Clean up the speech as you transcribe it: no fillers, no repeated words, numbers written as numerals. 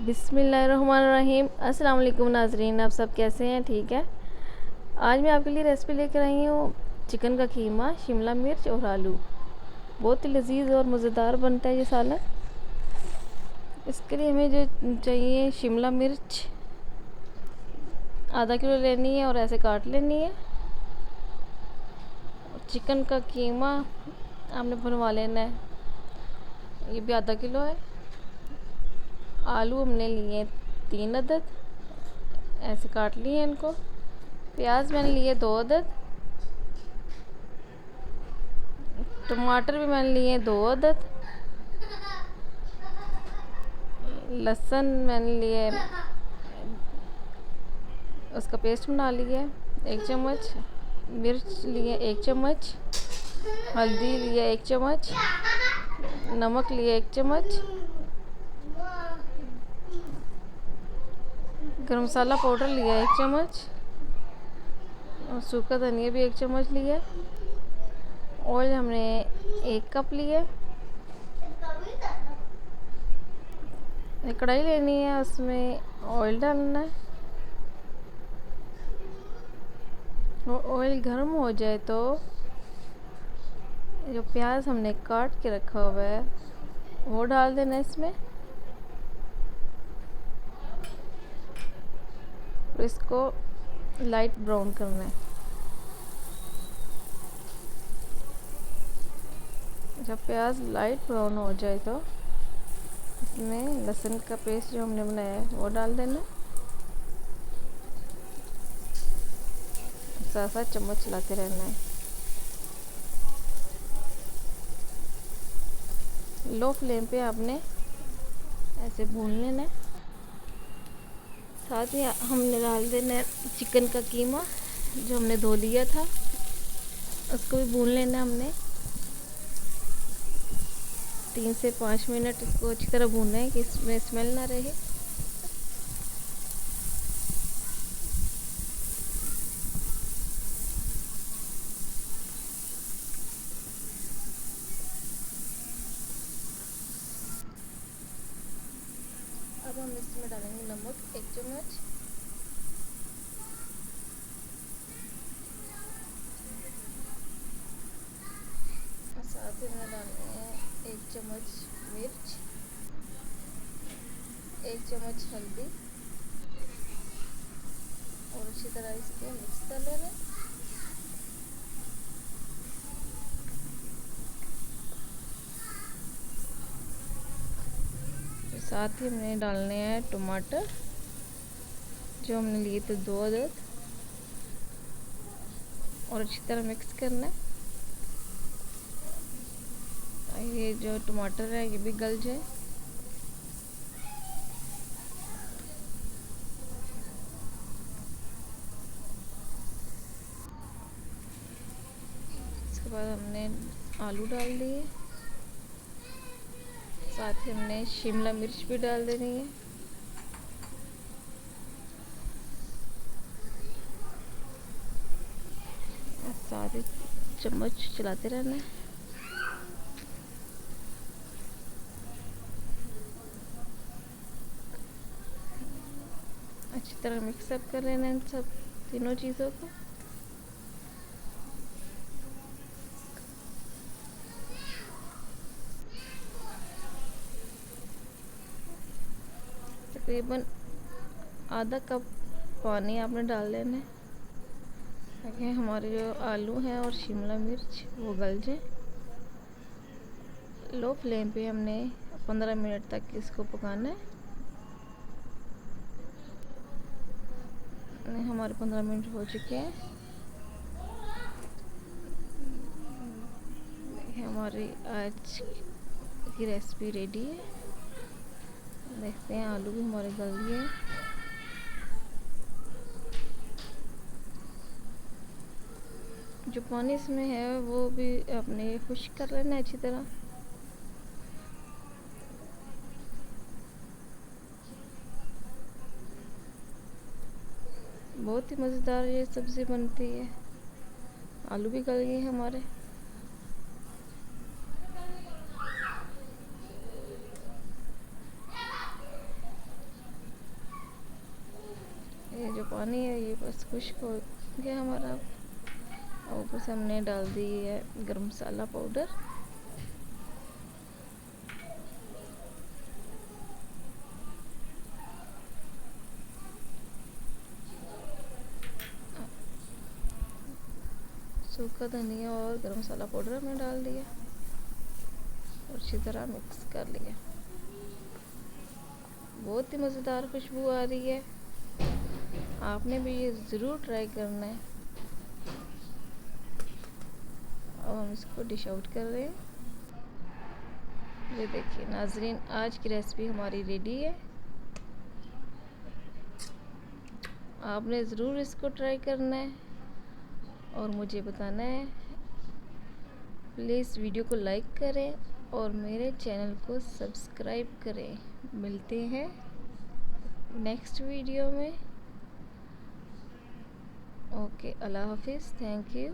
बिस्मिल्लाहिर्रहमानिर्रहीम। अस्सलाम वालेकुम नाजरीन, आप सब कैसे हैं? ठीक है। आज मैं आपके लिए रेसिपी लेकर आई हूँ चिकन का कीमा, शिमला मिर्च और आलू। बहुत ही लजीज और मज़ेदार बनता है ये सालन। इसके लिए हमें जो चाहिए, शिमला मिर्च आधा किलो लेनी है और ऐसे काट लेनी है। चिकन का कीमा हमने बनवा लेना है, ये भी आधा किलो है। आलू हमने लिए 3 अदद, ऐसे काट लिए इनको। प्याज मैंने लिए 2 अदद। टमाटर भी मैंने लिए 2 अदद। लहसुन मैंने लिए, उसका पेस्ट बना लिया 1 चम्मच। मिर्च लिए 1 चम्मच। हल्दी लिए 1 चम्मच। नमक लिए 1 चम्मच। गरम मसाला पाउडर लिया 1 चम्मच। और सूखा धनिया भी 1 चम्मच लिया। ऑयल हमने 1 कप लिए। कढ़ाई लेनी है, उसमें ऑयल डालना है। ऑयल गर्म हो जाए तो जो प्याज हमने काट के रखा हुआ है वो डाल देना इसमें। और इसको लाइट ब्राउन करना है। जब प्याज लाइट ब्राउन हो जाए तो इसमें लहसुन का पेस्ट जो हमने बनाया है वो डाल देना। साथ साथ चम्मच चलाते रहना है। लो फ्लेम पे आपने ऐसे भून लेना है। साथ ही हमने डाल देना है चिकन का कीमा जो हमने धो लिया था, उसको भी भून लेना हमने। 3 से 5 मिनट इसको अच्छी तरह भूनना है कि इसमें स्मेल ना रहे। अब हम इसमें डालेंगे नमक 1 चम्मच। साथ ही में डालने हैं 1 चम्मच मिर्च, 1 चम्मच हल्दी और अच्छी तरह इसको मिक्स कर लेना। साथ ही हमने डालने हैं टमाटर जो हमने लिए थे 2 अदद, और अच्छी तरह मिक्स करना है। ये जो टमाटर है ये भी गल जाए। इसके बाद हमने आलू डाल दिए। साथ ही हमने शिमला मिर्च भी डाल देनी है। साथ ही चम्मच चलाते रहना है। अच्छी तरह मिक्सअप कर लेना इन सब तीनों चीज़ों को। तकरीबन आधा कप पानी आपने डाल लेना है ताकि हमारे जो आलू हैं और शिमला मिर्च वो गल जाए। लो फ्लेम पे हमने 15 मिनट तक इसको पकाना है। हमारे 15 मिनट हो चुके हैं। हमारी आज की रेसिपी रेडी है। देखते हैं आलू भी हमारे गल गए हैं। जो पानी इसमें है वो भी आपने खुश्क कर लेना है अच्छी तरह। बहुत ही मज़ेदार ये सब्ज़ी बनती है। आलू भी गल गए हमारे। पानी है ये बस खुश्क हो गया हमारा। और ऊपर से हमने डाल दी है गरम मसाला पाउडर। सूखा धनिया और गरम मसाला पाउडर हमने डाल दिया और अच्छी तरह मिक्स कर लिया। बहुत ही मज़ेदार खुशबू आ रही है, आपने भी ये ज़रूर ट्राई करना है। अब हम इसको डिश आउट कर रहे हैं। ये देखिए नाजरीन, आज की रेसिपी हमारी रेडी है। आपने ज़रूर इसको ट्राई करना है और मुझे बताना है। प्लीज़ वीडियो को लाइक करें और मेरे चैनल को सब्सक्राइब करें। मिलते हैं नेक्स्ट वीडियो में। ओके, अल्लाह हाफिज़, थैंक यू।